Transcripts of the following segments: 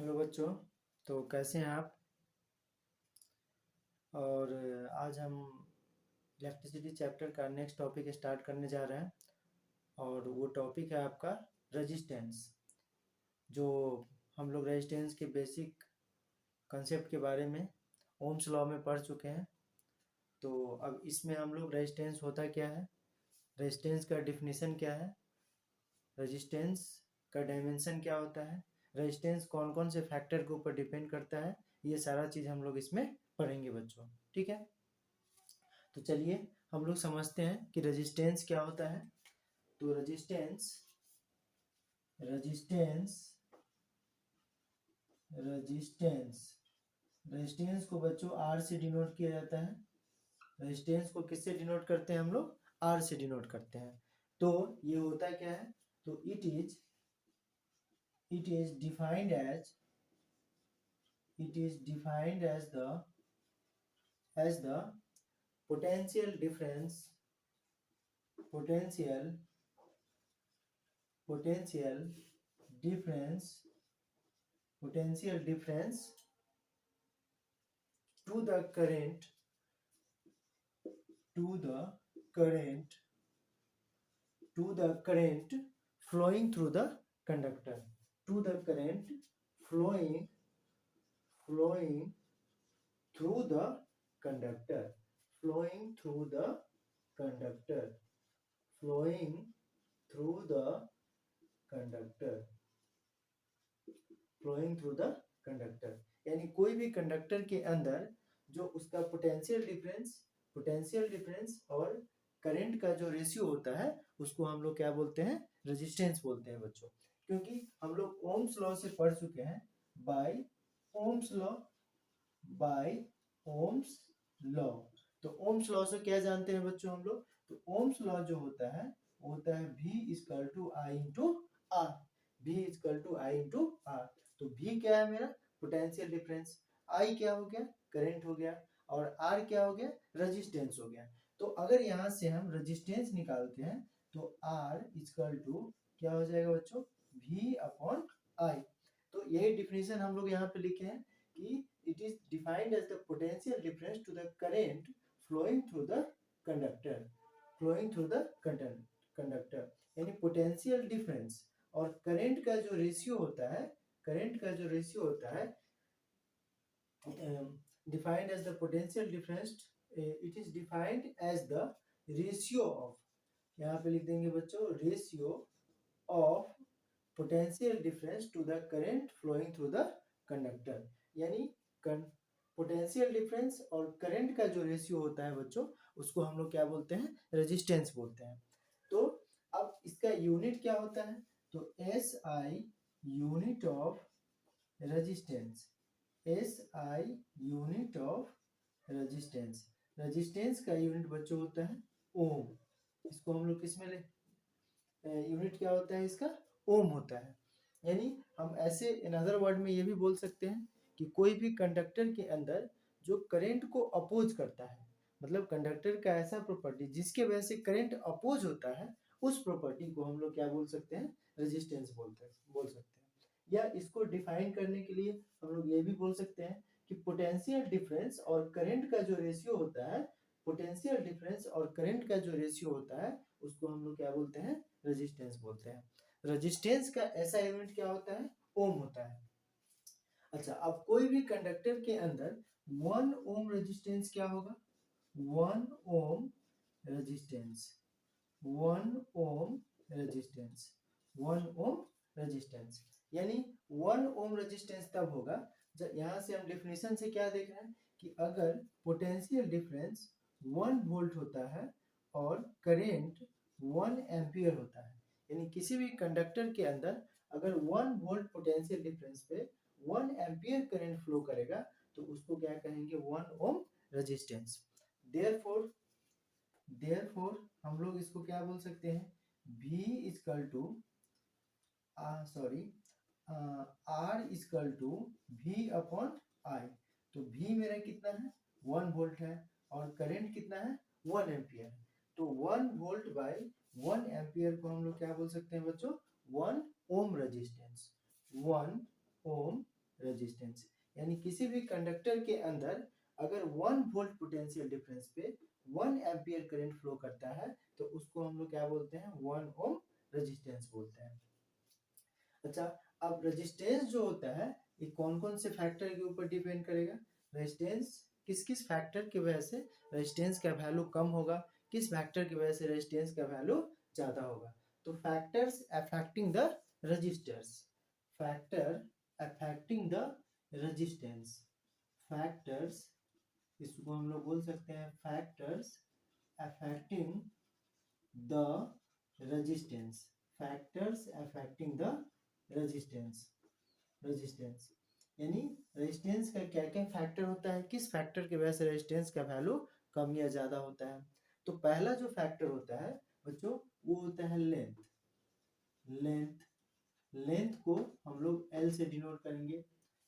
Hello बच्चों। तो कैसे हैं आप? और आज हम इलेक्ट्रिसिटी चैप्टर का नेक्स्ट टॉपिक स्टार्ट करने जा रहे हैं और वो टॉपिक है आपका रेजिस्टेंस। जो हम लोग रेजिस्टेंस के बेसिक कंसेप्ट के बारे में ओम्स लॉ में पढ़ चुके हैं। तो अब इसमें हम लोग रेजिस्टेंस होता क्या है, रेजिस्टेंस का डिफिनीशन क्या है, रेजिस्टेंस का डायमेंशन क्या होता है, रेजिस्टेंस कौन कौन से फैक्टर के ऊपर डिपेंड करता है, ये सारा चीज़ हम लोग इसमें पढ़ेंगे बच्चों। ठीक है, तो चलिए हम लोग समझते हैं कि रेजिस्टेंस क्या होता है। तो रेजिस्टेंस रेजिस्टेंस रेजिस्टेंस रेजिस्टेंस को बच्चों आर से डिनोट किया जाता है। रेजिस्टेंस को किससे डिनोट करते हैं हम लोग? आर से डिनोट करते हैं। तो ये होता क्या है? तो it is defined as the potential difference potential difference to the current flowing through the conductor, to the current flowing through the conductor, flowing through the conductor, flowing through the conductor, flowing through the conductor। यानी कोई भी conductor के अंदर जो उसका potential difference और current का जो रेशियो होता है उसको हम लोग क्या बोलते हैं? रेजिस्टेंस बोलते हैं बच्चों। क्योंकि हम लोग ओम्स लॉ से पढ़ चुके हैं, बाय ओम्स लॉ। तो ओम्स लॉ से क्या जानते हैं बच्चों हम लोग? तो ओम्स लॉ जो होता है वो होता है V equal to I into R. V equal to I into R. तो V क्या है मेरा? Potential difference. I क्या हो गया? करंट हो गया। और R क्या हो गया? रेजिस्टेंस हो गया। तो अगर यहाँ से हम रेजिस्टेंस निकालते हैं तो R इक्वल टू क्या हो जाएगा बच्चों? V upon I। तो यही डिफिनेशन हम लोग यहाँ पे लिखे हैं कि it is defined as the potential difference to the current flowing through the conductor, यानी पोटेंशियल डिफरेंस और करंट का जो रेशियो होता है, defined as the potential difference, it is defined as the ratio of, यहाँ पे लिख देंगे बच्चों, ratio of potential difference to the current flowing through the conductor. यानी पोटेंशियल डिफरेंस और करंट का जो रेशियो होता है बच्चों उसको हम लोग क्या बोलते हैं? रेजिस्टेंस बोलते हैं। तो अब इसका यूनिट क्या होता है? तो SI unit of resistance, SI unit of resistance. Resistance का यूनिट बच्चों होता है ओम। इसको हम लोग किस में ले, यूनिट क्या होता है इसका? ओम होता है। यानी हम ऐसे इन अदर वर्ड में ये भी बोल सकते हैं कि कोई भी कंडक्टर के अंदर जो करंट को अपोज करता है, मतलब कंडक्टर का ऐसा प्रॉपर्टी जिसके वजह से करंट अपोज होता है, उस प्रॉपर्टी को हम लोग क्या बोल सकते हैं? रेजिस्टेंस बोल सकते हैं। या इसको डिफाइन करने के लिए हम लोग ये भी बोल सकते हैं कि पोटेंशियल डिफरेंस और करंट का जो रेशियो होता है, पोटेंशियल डिफरेंस और करंट का जो रेशियो होता है उसको हम लोग क्या बोलते हैं? रेजिस्टेंस बोलते हैं। रेजिस्टेंस का ऐसा यूनिट क्या होता है? ओम होता है। अच्छा, अब कोई भी कंडक्टर के अंदर 1 ओम रेजिस्टेंस क्या होगा? 1 ohm resistance, 1 ohm resistance, 1 ohm resistance. यानी 1 ओम रेजिस्टेंस तब होगा जब, यहाँ से हम डेफिनेशन से क्या देख रहे हैं कि अगर पोटेंशियल डिफरेंस 1 वोल्ट होता है और करंट 1 एम्पियर होता है, यानी किसी भी कंडक्टर के अंदर अगर 1 वोल्ट पोटेंशियल डिफरेंस पे 1 एम्पियर करंट फ्लो करेगा तो उसको क्या कहेंगे? 1 ओम रेजिस्टेंस। देयरफॉर हम लोग इसको क्या बोल सकते हैं? V equal to R equal to V upon I। तो V मेरा कितना है? 1 वोल्ट है और करंट कितना है? 1 एम्पियर। तो 1 वोल्ट बाय 1 एम्पियर को हम लोग क्या बोल सकते हैं बच्चों? 1 ओम रेजिस्टेंस, 1 ओम रेजिस्टेंस। यानी किसी भी कंडक्टर के अंदर अगर 1 वोल्ट पोटेंशियल डिफरेंस पे 1 एम्पियर करंट फ्लो करता है तो उसको हम लोग क्या बोलते हैं, 1 ओम रेजिस्टेंस बोलते हैं। अच्छा, अब रेजिस्टेंस जो होता है ये कौन कौन से फैक्टर के ऊपर डिपेंड करेगा, रेजिस्टेंस किस किस फैक्टर की वजह से रेजिस्टेंस का वैल्यू कम होगा, किस फैक्टर की वजह से रेजिस्टेंस का वैल्यू ज्यादा होगा। तो factors affecting the resistors, factor affecting the resistance, factors इसको हम लोग बोल सकते हैं factors affecting the resistance, factors affecting the resistance, resistance यानी रेजिस्टेंस का क्या क्या फैक्टर होता है, किस फैक्टर की वजह से रेजिस्टेंस का वैल्यू कम या ज्यादा होता है। तो पहला जो फैक्टर होता है बच्चों वो होता है लेंथ, लेंथ, लेंथ को हम लोग L से डिनोट करेंगे।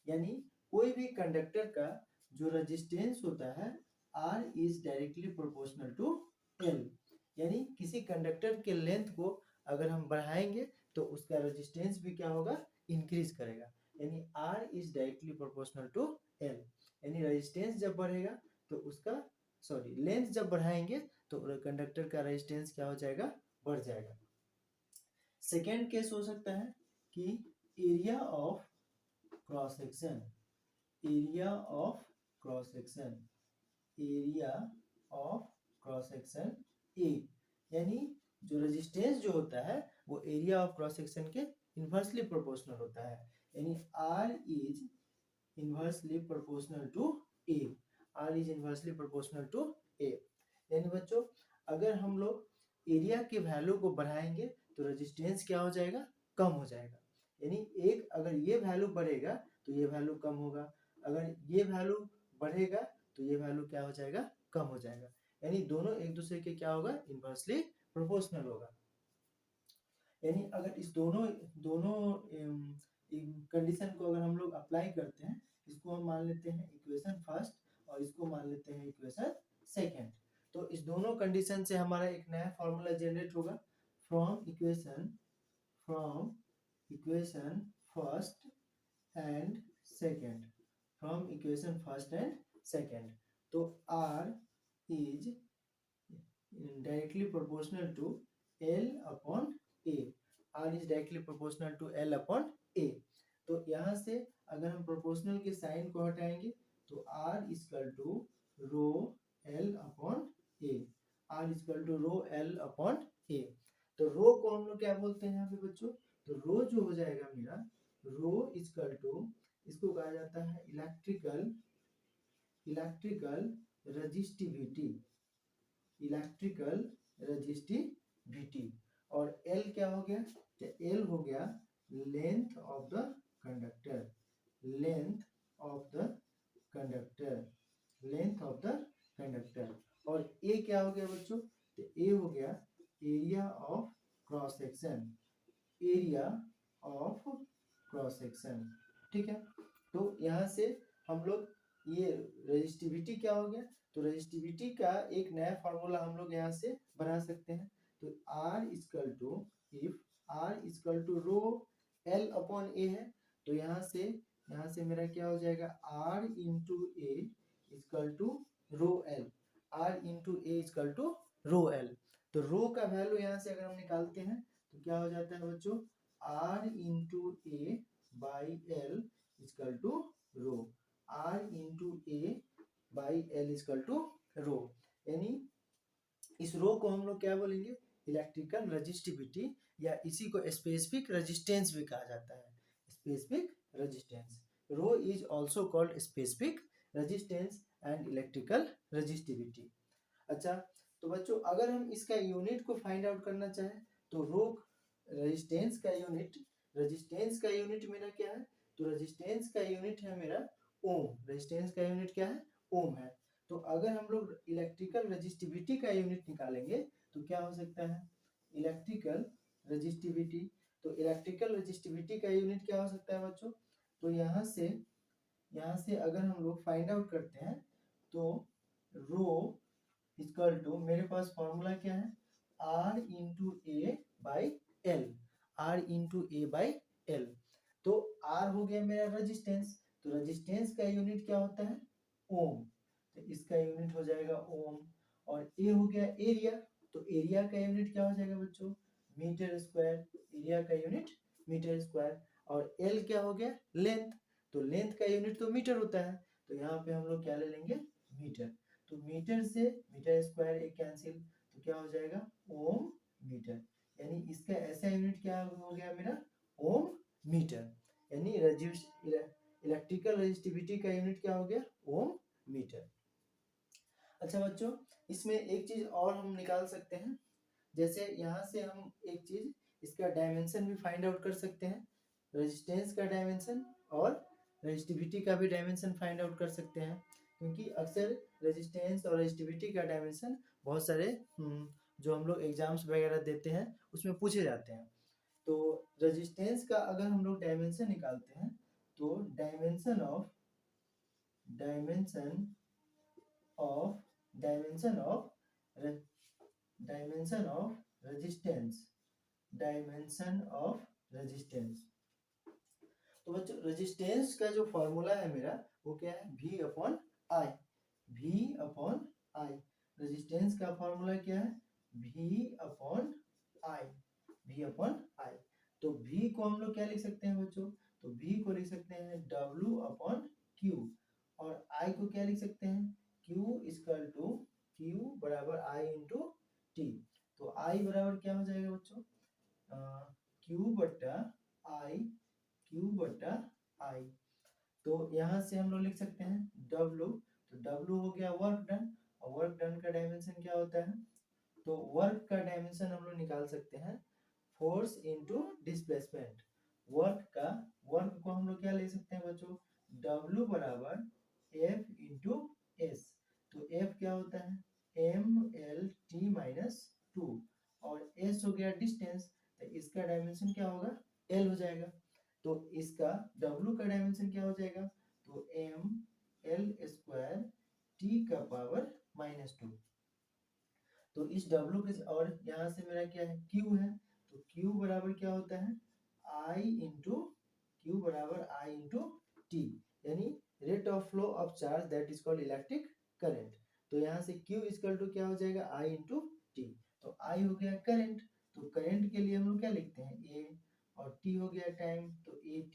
यानी कोई भी कंडक्टर का जो रेजिस्टेंस होता है R is directly proportional to L। यानी किसी कंडक्टर के लेंथ को अगर हम बढ़ाएंगे तो उसका रेजिस्टेंस भी क्या होगा, इंक्रीज करेगा। यानी R is directly proportional to L। यानी रेजिस्टेंस जब बढ़ेगा तो उसका लेंथ जब बढ़ाएंगे तो कंडक्टर का रेजिस्टेंस क्या हो जाएगा, बढ़ जाएगा। सेकेंड केस हो सकता है कि area of cross section, area of cross section, area of cross section A. यानी जो रेजिस्टेंस जो होता है वो एरिया ऑफ क्रॉस सेक्शन के इन्वर्सली प्रोपोर्शनल होता है। यानी R is inversely proportional to A, R is inversely proportional to A। यानी बच्चों अगर हम लोग एरिया के वैल्यू को बढ़ाएंगे तो रेजिस्टेंस क्या हो जाएगा, कम हो जाएगा। यानी एक अगर ये वैल्यू बढ़ेगा तो ये वैल्यू कम होगा, अगर ये वैल्यू बढ़ेगा तो ये वैल्यू क्या हो जाएगा, कम हो जाएगा। यानी दोनों एक दूसरे के क्या होगा, इन्वर्सली प्रोपोर्शनल होगा। यानी अगर इस दोनों दोनों कंडीशन को अगर हम लोग अप्लाई करते हैं, इसको हम मान लेते हैं इक्वेशन फर्स्ट और इसको मान लेते हैं इक्वेशन सेकेंड। तो इस दोनों कंडीशन से हमारा एक नया फॉर्मूला जनरेट होगा, from equation first and second, from equation first and second. तो R is directly proportional to L upon A, R is directly proportional to L upon A। तो यहाँ से अगर हम प्रोपोर्शनल के साइन को हटाएंगे तो R equal to rho L upon A, R equal to rho L upon A। तो रो को हम लोग क्या बोलते हैं यहाँ पे बच्चों, तो रो जो हो जाएगा मेरा, रो इक्वल टू, इसको कहा जाता है इलेक्ट्रिकल रेजिस्टिविटी, इलेक्ट्रिकल रेजिस्टिविटी। और L क्या हो गया, तो L हो गया length of the conductor, length of the conductor, length of the conductor. और A क्या हो गया बच्चों, तो A हो गया area of cross section, area of cross section. ठीक है, तो यहाँ से हम लोग ये रेजिस्टिविटी क्या हो गया, तो रेजिस्टिविटी का एक नया फॉर्मूला हम लोग यहाँ से बना सकते हैं। तो R equal to, if R equal to rho L upon A है, तो यहाँ से मेरा क्या हो जाएगा, R into A equal to rho L, R into A equal to rho L। तो रो का वैल्यू यहाँ से अगर हम निकालते हैं तो क्या हो जाता है बच्चों, R into A by L equal to rho, R into A by L equal to rho. यानी इस रो को हम लोग क्या बोलेंगे, इलेक्ट्रिकल रेजिस्टिविटी, या इसी को स्पेसिफिक रेजिस्टेंस भी कहा जाता है, specific resistance. Rho is also called specific resistance and electrical resistivity. अच्छा, तो बच्चों अगर हम इसका यूनिट को फाइंड आउट करना चाहें तो रो रेजिस्टेंस का यूनिट, रेजिस्टेंस का यूनिट मेरा क्या है, तो रेजिस्टेंस का यूनिट है मेरा ओम, रेजिस्टेंस का यूनिट क्या है, ओम है। तो अगर हम लोग इलेक्ट्रिकल रेजिस्टिविटी का यूनिट निकालेंगे तो क्या हो सकता है, इलेक्ट्रिकल रेजिस्टिविटी। तो इलेक्ट्रिकल रेजिस्टिविटी का यूनिट क्या हो सकता है बच्चों, तो यहाँ से अगर हम लोग फाइंड आउट करते हैं तो रो इक्वल टू, मेरे पास फॉर्मूला क्या है, R into a by l, R into a by l. तो R हो गया मेरा रेजिस्टेंस, तो रेजिस्टेंस का यूनिट क्या होता है? ओम, तो इसका यूनिट हो जाएगा ओम। और ए हो गया एरिया, तो एरिया का यूनिट क्या हो जाएगा बच्चों? मीटर स्क्वायर, एरिया का यूनिट मीटर स्क्वायर। और एल क्या हो गया? लेंथ, तो लेंथ का यूनिट तो मीटर होता है, तो यहाँ पे हम लोग क्या ले लेंगे? मीटर। तो मीटर से मीटर स्क्वायर एक कैंसिल, तो क्या हो जाएगा? ओम मीटर। यानी इसका ऐसा यूनिट क्या हो गया मेरा? ओम मीटर। यानी इलेक्ट्रिकल रेजिस्टिविटी का यूनिट क्या हो गया? ओम मीटर। अच्छा बच्चों, इसमें एक चीज और हम निकाल सकते हैं, जैसे यहाँ से हम एक चीज इसका डायमेंशन भी फाइंड आउट कर सकते हैं, रेजिस्टेंस का डायमेंशन और रेजिस्टिविटी का भी डायमेंशन फाइंड आउट कर सकते हैं, क्योंकि अक्सर रेजिस्टेंस और रेजिस्टिविटी का डायमेंशन बहुत सारे जो हम लोग एग्जाम्स वगैरह देते हैं उसमें पूछे जाते हैं। तो रेजिस्टेंस का अगर हम लोग डायमेंशन निकालते हैं, तो dimension of dimension of dimension of dimension of resistance, dimension of resistance. तो बच्चों रेजिस्टेंस का जो फॉर्मूला है मेरा वो क्या है? V upon I, V upon I. Resistance का फॉर्मूला क्या है? V upon I, V upon I. तो V को हम लोग क्या लिख सकते हैं बच्चों? तो V को लिख सकते हैं W अपॉन Q, और I को क्या लिख सकते हैं? Q इक्वल टू Q बराबर I इंटू T। तो I बराबर क्या हो जाएगा बच्चों? Q बट्टा I, Q बट्टा I। तो यहाँ से हम लोग लिख सकते हैं W, तो W हो गया वर्क डन, और वर्क डन का डायमेंशन क्या होता है? तो वर्क का डायमेंशन हम लोग निकाल सकते हैं फोर्स इनटू डिस्प्लेसमेंट। वर्क को हम लोग क्या ले सकते हैं बच्चों? W बराबर F इंटू एस। तो F क्या होता है? MLT माइनस 2, और S हो गया डिस्टेंस, तो इसका डायमेंशन क्या होगा? L हो जाएगा। तो इसका W का डायमेंशन क्या हो जाएगा? तो ML स्क्वायर T का पावर माइनस 2। तो इस W के, और यहाँ से मेरा क्या है? Q है, तो Q बराबर क्या होता है? I इंटू Q बराबर I इंटू T, यानी rate of flow of charge that is called electric current. तो यहाँ से Q इक्वल टू क्या हो जाएगा? I into T। तो I हो गया करंट, तो करंट के लिए हम लोग क्या लिखते हैं? A, और T हो गया टाइम, तो AT,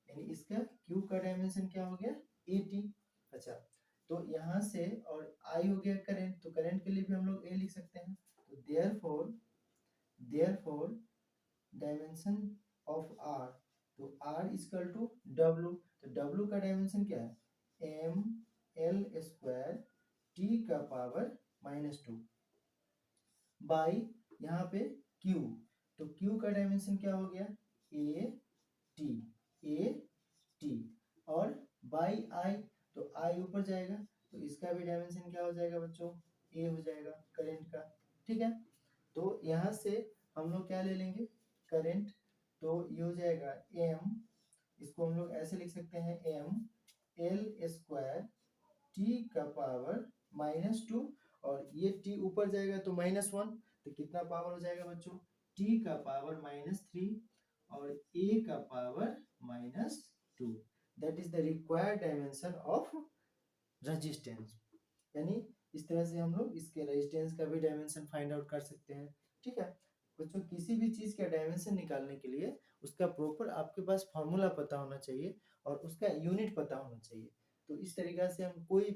यानी इसका Q का डायमेंशन क्या हो गया? AT। अच्छा, तो यहाँ से, और I हो गया करंट, तो करंट के लिए भी हम लोग A लिख सकते हैं। तो देयरफॉर डायमेंशन ऑफ R, तो R इक्वल टू W, तो W का डायमेंशन क्या है? ML स्क्वायर T का पावर माइनस 2 बाई यहाँ पे Q, तो Q का डायमेंशन क्या हो गया? AT, और बाई I, तो I ऊपर जाएगा, तो इसका भी डायमेंशन क्या हो जाएगा बच्चों? A हो जाएगा करंट का। ठीक है, तो यहाँ से हम लोग क्या ले लेंगे? करंट, तो ये हो जाएगा M, इसको हम लोग ऐसे लिख सकते हैं ML स्क्वायर T का पावर माइनस 2, और ये T ऊपर जाएगा तो माइनस 1, तो कितना पावर हो जाएगा बच्चों? T का पावर माइनस 3 और A का power minus 2। That is the required dimension of resistance. यानी इस तरह से हम लोग इसके रेजिस्टेंस का भी डायमेंशन फाइंड आउट कर सकते हैं। ठीक है बच्चों, किसी भी चीज का डायमेंशन निकालने के लिए उसका प्रॉपर आपके पास फॉर्मूला पता होना चाहिए और उसका यूनिट पता होना चाहिए। तो इस तरीका से हम कोई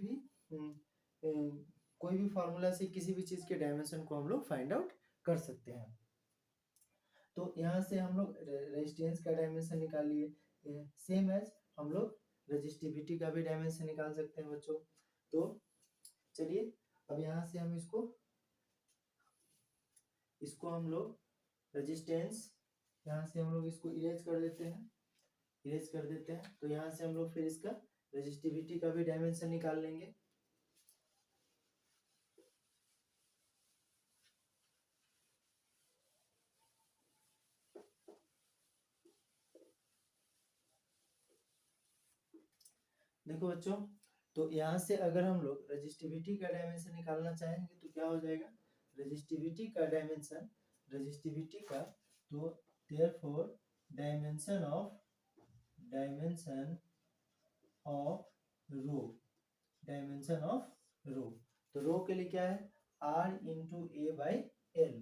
भी फार्मूला से किसी भी चीज के डायमेंशन को हम लोग फाइंड आउट कर सकते हैं। तो यहाँ से हम लोग रेजिस्टेंस का डायमेंशन निकाल लिए, सेम एज हम लोग रेजिस्टिविटी का भी डायमेंशन निकाल सकते हैं बच्चों। तो चलिए अब यहाँ से हम इसको हम लोग रेजिस्टेंस, यहाँ से हम लोग इसको इरेज कर देते हैं, तो यहाँ से हम लोग फिर इसका रेजिस्टिविटी का भी डायमेंशन निकाल लेंगे। देखो बच्चों, तो यहाँ से अगर हम लोग रेजिस्टिविटी का डायमेंशन निकालना चाहेंगे तो क्या हो जाएगा? रेजिस्टिविटी का डायमेंशन, तो therefore dimension of dimension of rho, dimension of rho. तो रो के लिए क्या है, r into a by l,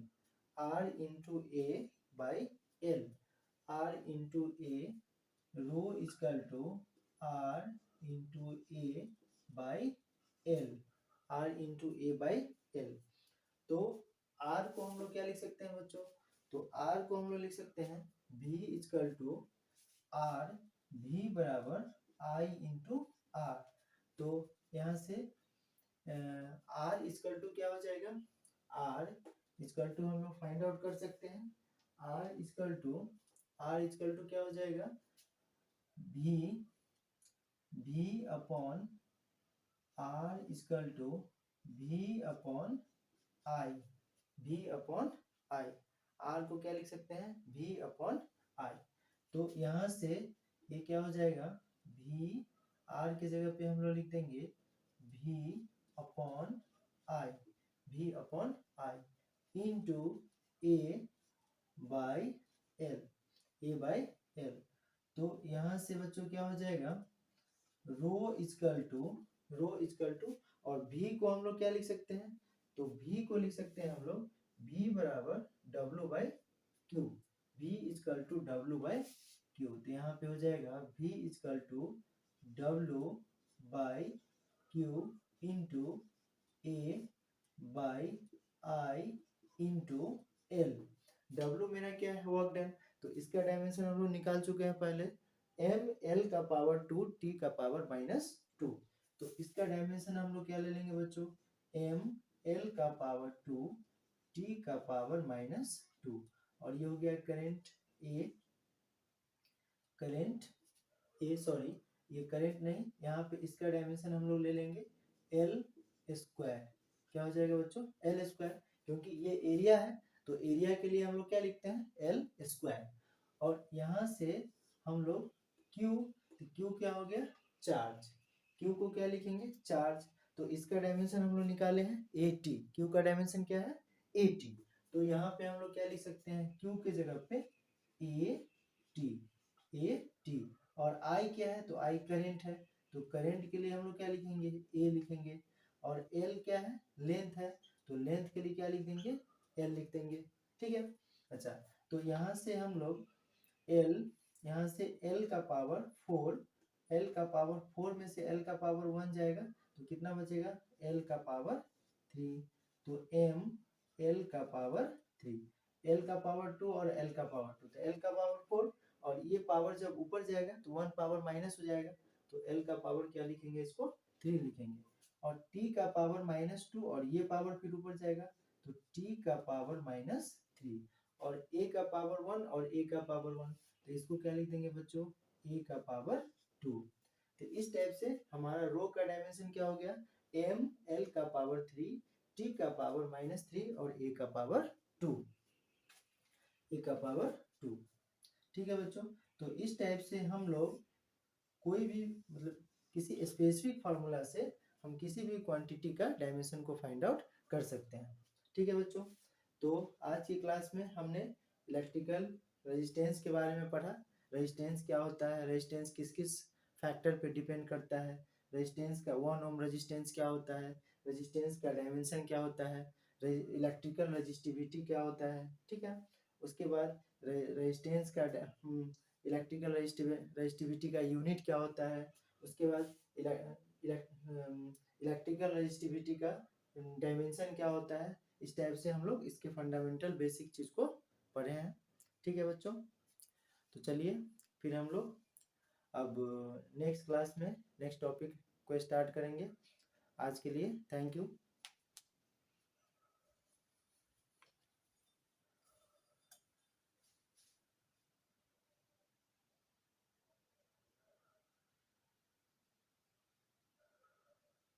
r into a by l, r into a, rho equal to r into a by l, r into a by l. तो r को हम लोग क्या लिख सकते हैं बच्चों, तो r को हम लोग लिख सकते हैं v equal to r, v बराबर i इंटू r। तो यहाँ से r इजकल टू क्या हो जाएगा, r इजकल टू हम लोग फाइंड आउट कर सकते हैं, r इजकल टू क्या हो जाएगा, v upon r equal to v upon i, v upon i, r को क्या लिख सकते हैं, v अपॉन i। तो यहाँ से ये क्या हो जाएगा, v, r की जगह पे हम लोग लिख देंगे v upon i, v upon i into a by L, a by l. तो यहाँ से बच्चों क्या हो जाएगा, रो इजकल टू और v को हम लोग क्या लिख सकते हैं, तो v को लिख सकते हैं हम लोग v बराबर w by q, v equal to w by q. तो यहाँ पे हो जाएगा v equal to w by q into a by i into l. w मेरा क्या है, वर्क डन, तो इसका डायमेंशन हम लोग निकाल चुके हैं पहले, m l का पावर 2 t का पावर -2। तो इसका डायमेंशन हम लोग क्या ले लेंगे बच्चों, m l का पावर 2 t का पावर -2, और ये हो गया सॉरी ये करंट नहीं, यहाँ पे इसका डायमेंशन हम लोग ले लेंगे l स्क्वायर। क्या हो जाएगा बच्चों, l स्क्वायर, क्योंकि ये एरिया है तो एरिया के लिए हम लोग क्या लिखते हैं, l स्क्वायर। और यहाँ से हम लोग q, तो q क्या हो गया, चार्ज, q को क्या लिखेंगे, चार्ज। तो इसका डायमेंशन हम लोग निकाले हैं 80, q का डायमेंशन क्या है 80। तो यहाँ पे हम लोग क्या लिख सकते हैं, q के जगह पे AT, और I क्या है, तो I करंट है, तो करंट के लिए हम लोग क्या लिखेंगे, A लिखेंगे। और L क्या है, लेंथ है, तो लेंथ के लिए क्या लिख देंगे, L लिख देंगे। ठीक है, अच्छा, तो यहाँ से हम लोग यहाँ से L का पावर 4, L का पावर 4 में से L का पावर 1 जाएगा तो कितना बचेगा, L का पावर 3। तो M L का पावर 3, L का पावर 2 और L का पावर 2, तो L का पावर 4, और ये पावर जब ऊपर जाएगा तो 1 पावर माइनस हो जाएगा, तो L का पावर क्या लिखेंगे, इसको 3 लिखेंगे। और T का पावर -2, और ये पावर फिर ऊपर जाएगा तो T का पावर -3, और A का पावर 1 और A का पावर 1, तो इसको क्या लिख देंगे बच्चों, A का पावर 2। तो इस टाइप से हमारा रो का डायमेंशन क्या हो गया, M L का पावर 3, T का पावर -3 और A का पावर 2, A का पावर 2। ठीक है बच्चों, तो इस टाइप से हम लोग कोई भी मतलब किसी स्पेसिफिक फार्मूला से हम किसी भी क्वांटिटी का डायमेंशन को फाइंड आउट कर सकते हैं। ठीक है बच्चों, तो आज की क्लास में हमने इलेक्ट्रिकल रेजिस्टेंस के बारे में पढ़ा, रेजिस्टेंस क्या होता है, रेजिस्टेंस किस किस फैक्टर पे डिपेंड करता है, रेजिस्टेंस का 1 ओम रेजिस्टेंस क्या होता है, रेजिस्टेंस का डायमेंशन क्या होता है, इलेक्ट्रिकल रेजिस्टिविटी क्या होता है। ठीक है, उसके बाद रेजिस्टेंस का इलेक्ट्रिकल रेजिस्टिविटी का यूनिट क्या होता है, उसके बाद इलेक्ट्रिकल रेजिस्टिविटी का डायमेंशन क्या होता है। इस टाइप से हम लोग इसके फंडामेंटल बेसिक चीज़ को पढ़े हैं। ठीक है बच्चों, तो चलिए फिर हम लोग अब नेक्स्ट क्लास में नेक्स्ट टॉपिक को स्टार्ट करेंगे। आज के लिए थैंक यू।